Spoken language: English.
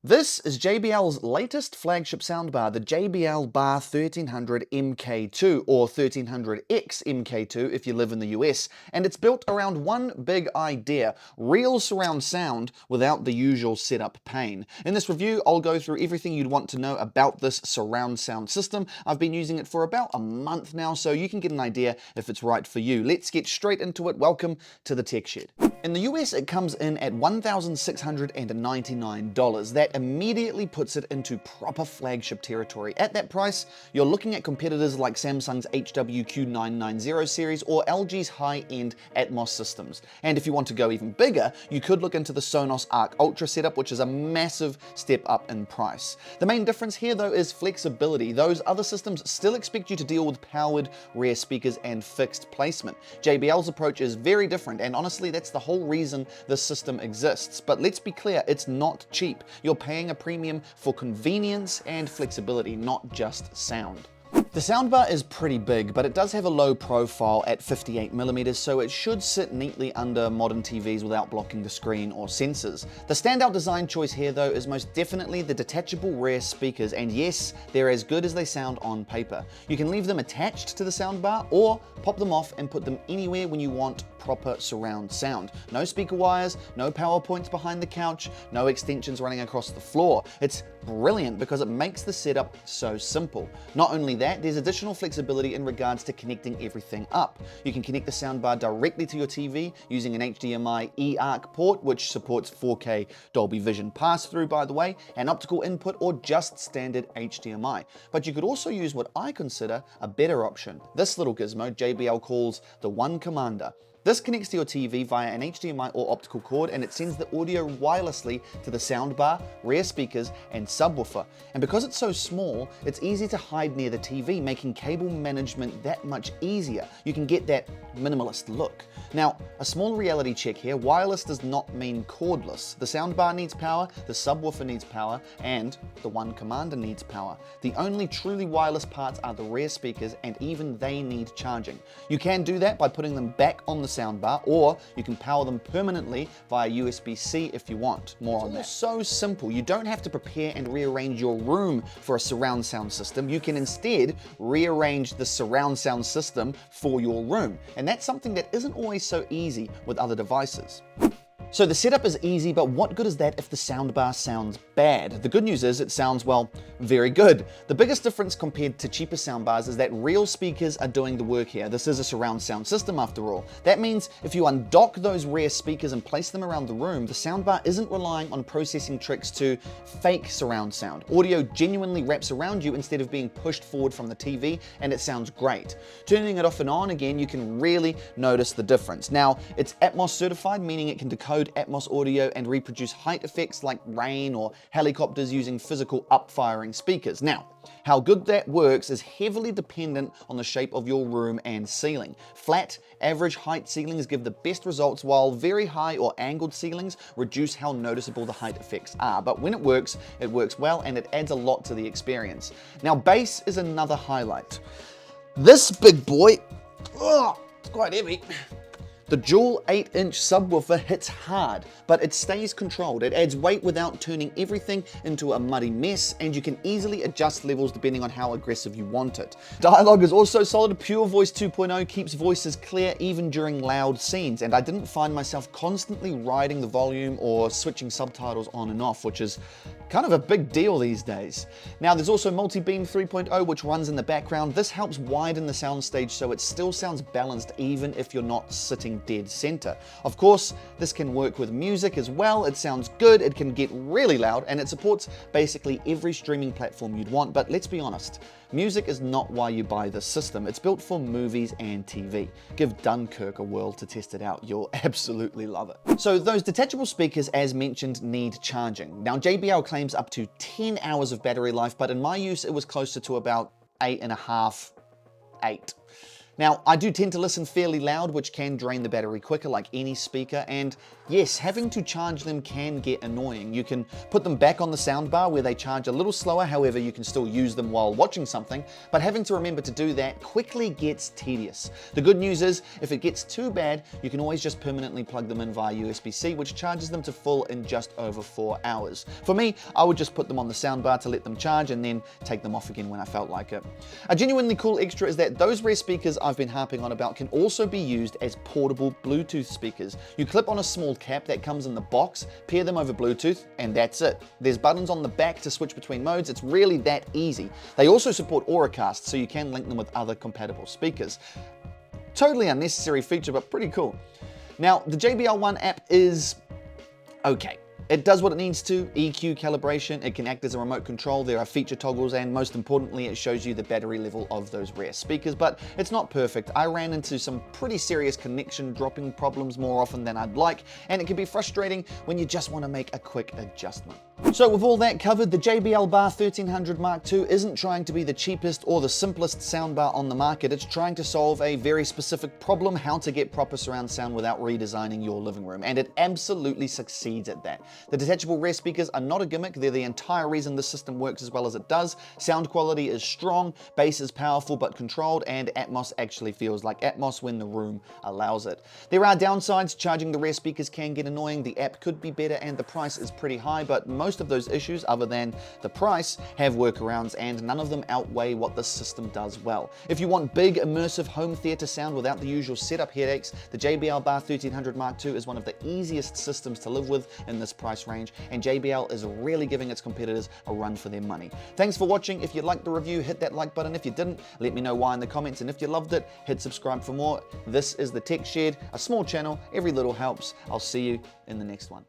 This is JBL's latest flagship soundbar, the JBL Bar 1300 MK2, or 1300X MK2 if you live in the US, and it's built around one big idea: real surround sound without the usual setup pain. In this review, I'll go through everything you'd want to know about this surround sound system. I've been using it for about a month now, so you can get an idea if it's right for you. Let's get straight into it. Welcome to the Tech Shed. In the US, it comes in at $1,699. That immediately puts it into proper flagship territory. At that price, you're looking at competitors like Samsung's HWQ990 series or LG's high-end Atmos systems. And if you want to go even bigger, you could look into the Sonos Arc Ultra setup, which is a massive step up in price. The main difference here, though, is flexibility. Those other systems still expect you to deal with powered rear speakers and fixed placement. JBL's approach is very different, and honestly, that's the whole reason this system exists. But let's be clear, it's not cheap. You're paying a premium for convenience and flexibility, not just sound. The soundbar is pretty big, but it does have a low profile at 58mm, so it should sit neatly under modern TVs without blocking the screen or sensors. The standout design choice here, though, is most definitely the detachable rear speakers, and yes, they're as good as they sound on paper. You can leave them attached to the soundbar or pop them off and put them anywhere when you want proper surround sound. No speaker wires, no power points behind the couch, no extensions running across the floor. It's brilliant because it makes the setup so simple. Not only that, there's additional flexibility in regards to connecting everything up. You can connect the soundbar directly to your TV using an HDMI eARC port, which supports 4K Dolby Vision pass-through, by the way, an optical input, or just standard HDMI. But you could also use what I consider a better option. This little gizmo JBL calls the One Commander. This connects to your TV via an HDMI or optical cord, and it sends the audio wirelessly to the soundbar, rear speakers, and subwoofer. And because it's so small, it's easy to hide near the TV, making cable management that much easier. You can get that minimalist look. Now, a small reality check here: wireless does not mean cordless. The soundbar needs power, the subwoofer needs power, and the One Commander needs power. The only truly wireless parts are the rear speakers, and even they need charging. You can do that by putting them back on the soundbar, or you can power them permanently via USB-C if you want. More on that. It's so simple. You don't have to prepare and rearrange your room for a surround sound system. You can instead rearrange the surround sound system for your room. And that's something that isn't always so easy with other devices. So the setup is easy, but what good is that if the soundbar sounds bad? The good news is it sounds, well, very good. The biggest difference compared to cheaper soundbars is that real speakers are doing the work here. This is a surround sound system after all. That means if you undock those rear speakers and place them around the room, the soundbar isn't relying on processing tricks to fake surround sound. Audio genuinely wraps around you instead of being pushed forward from the TV, and it sounds great. Turning it off and on again, you can really notice the difference. Now, it's Atmos certified, meaning it can decode Atmos audio and reproduce height effects like rain or helicopters using physical up-firing speakers. Now, how good that works is heavily dependent on the shape of your room and ceiling. Flat, average height ceilings give the best results, while very high or angled ceilings reduce how noticeable the height effects are. But when it works well, and it adds a lot to the experience. Now, bass is another highlight. This big boy, it's quite heavy. The dual 8-inch subwoofer hits hard, but it stays controlled. It adds weight without turning everything into a muddy mess, and you can easily adjust levels depending on how aggressive you want it. Dialogue is also solid. Pure Voice 2.0 keeps voices clear even during loud scenes, and I didn't find myself constantly riding the volume or switching subtitles on and off, which is kind of a big deal these days. Now, there's also Multi-Beam 3.0, which runs in the background. This helps widen the soundstage so it still sounds balanced even if you're not sitting dead center. Of course, this can work with music as well. It sounds good, it can get really loud, and it supports basically every streaming platform you'd want. But let's be honest, music is not why you buy this system. It's built for movies and TV. Give Dunkirk a whirl to test it out. You'll absolutely love it. So those detachable speakers, as mentioned, need charging. Now, JBL claims up to 10 hours of battery life, but in my use, it was closer to about 8.5, 8. Now, I do tend to listen fairly loud, which can drain the battery quicker like any speaker, and yes, having to charge them can get annoying. You can put them back on the soundbar where they charge a little slower, however you can still use them while watching something, but having to remember to do that quickly gets tedious. The good news is, if it gets too bad, you can always just permanently plug them in via USB-C, which charges them to full in just over 4 hours. For me, I would just put them on the soundbar to let them charge and then take them off again when I felt like it. A genuinely cool extra is that those rare speakers I've been harping on about can also be used as portable Bluetooth speakers. You clip on a small cap that comes in the box, pair them over Bluetooth, and that's it. There's buttons on the back to switch between modes. It's really that easy. They also support Auracast, so you can link them with other compatible speakers. Totally unnecessary feature, but pretty cool. Now, the JBL One app is okay. It does what it needs to, EQ calibration, it can act as a remote control, there are feature toggles, and most importantly, it shows you the battery level of those rare speakers, but it's not perfect. I ran into some pretty serious connection dropping problems more often than I'd like, and it can be frustrating when you just want to make a quick adjustment. So with all that covered, the JBL Bar 1300 Mark II isn't trying to be the cheapest or the simplest soundbar on the market. It's trying to solve a very specific problem, how to get proper surround sound without redesigning your living room, and it absolutely succeeds at that. The detachable rear speakers are not a gimmick, they're the entire reason this system works as well as it does. Sound quality is strong, bass is powerful but controlled, and Atmos actually feels like Atmos when the room allows it. There are downsides. Charging the rear speakers can get annoying, the app could be better, and the price is pretty high, but most of those issues, other than the price, have workarounds, and none of them outweigh what this system does well. If you want big, immersive home theater sound without the usual setup headaches, the JBL Bar 1300 Mark II is one of the easiest systems to live with in this price range, and JBL is really giving its competitors a run for their money. Thanks for watching. If you liked the review, hit that like button. If you didn't, let me know why in the comments, and if you loved it, hit subscribe for more. This is the Tech Shed, a small channel. Every little helps. I'll see you in the next one.